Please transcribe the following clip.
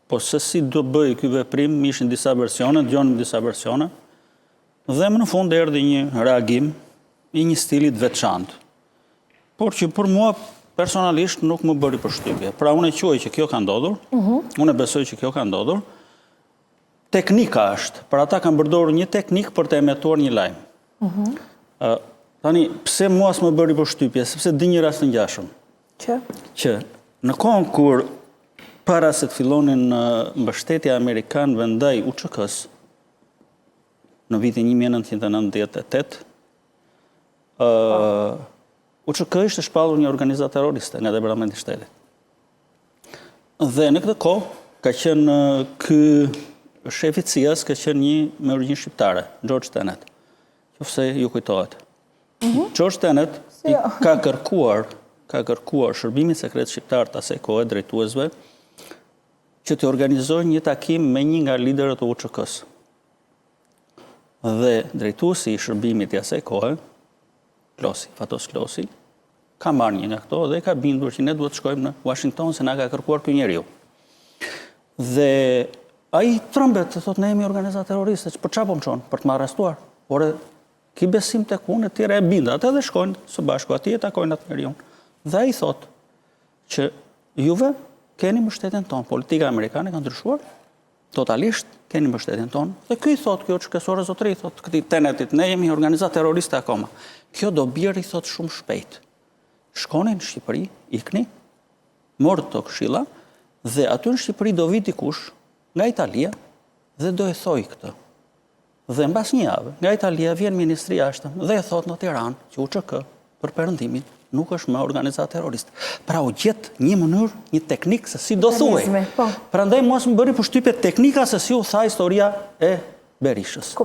po se si do bëj ky veprim, ishin disa versione, dëgjonim disa versione, dhe më në fund erdhi një reagim i një stilit veçantë. Por që për mua personalisht nuk më bëri përshtypje. Pra unë e quaj që kjo ka ndodhur, unë e besoj që kjo ka ndodhur. Teknika është, pra ata kanë përdorur një teknik për të emetuar një lajm. Tani, pse mua s'më bëri përshtypje, sepse di një rast të ngjashëm. Që në kohën kur para se të fillonin mbështetja amerikanëve ndaj UÇK-s në vitin 1998, UÇK ishte shpallur një organizatë terroriste nga Departamenti i Shtetit. Dhe në këtë kohë ka qenë ky shefi i CIA-s ka qenë një me origjinë shqiptare, George Tenet. Qofse ju kujtohet. George Tenet ka kërkuar shërbimin sekret shqiptar të asaj kohe drejtuesve që të organizojnë një takim me një nga liderët e UÇK-s. Dhe drejtuesi i shërbimit i asaj kohe, Fatos Klosi, ka marrë një nga këto dhe ka bindur që ne duhet të shkojmë në Washington se na ka kërkuar ky njeriu. Dhe ai trëmbet, thotë ne jemi organizatë terroriste, për çfarë po më çon? Për të më arrestuar. Por ki besim tek unë, e tjerë e bindat, edhe shkojnë së bashku atje e takojnë atë njeriu. Dhe ai thotë që juve keni mbështetjen tonë, politika amerikane ka ndryshuar totalisht, keni mbështetjen tonë. Dhe ky thotë, kjo çkesore zotëri, thotë këtij Tenetit, ne jemi organizatë terroriste akoma. Kjo do bjerë, i thotë, shumë shpejt. Shkoni në Shqipëri, ikni, morë të këshilla, dhe aty në Shqipëri do vi dikush nga Italia dhe do e thoj këtë. Dhe mbas një javë, nga Italia vjen ministri jashtëm dhe e thot në Tiranë që UÇK për perëndimin nuk është më organizatë terroriste. Pra u gjet një mënyrë, një teknikë se si do thuaj. Prandaj mos më bëri përshtypje teknika se si u tha historia e Berishës.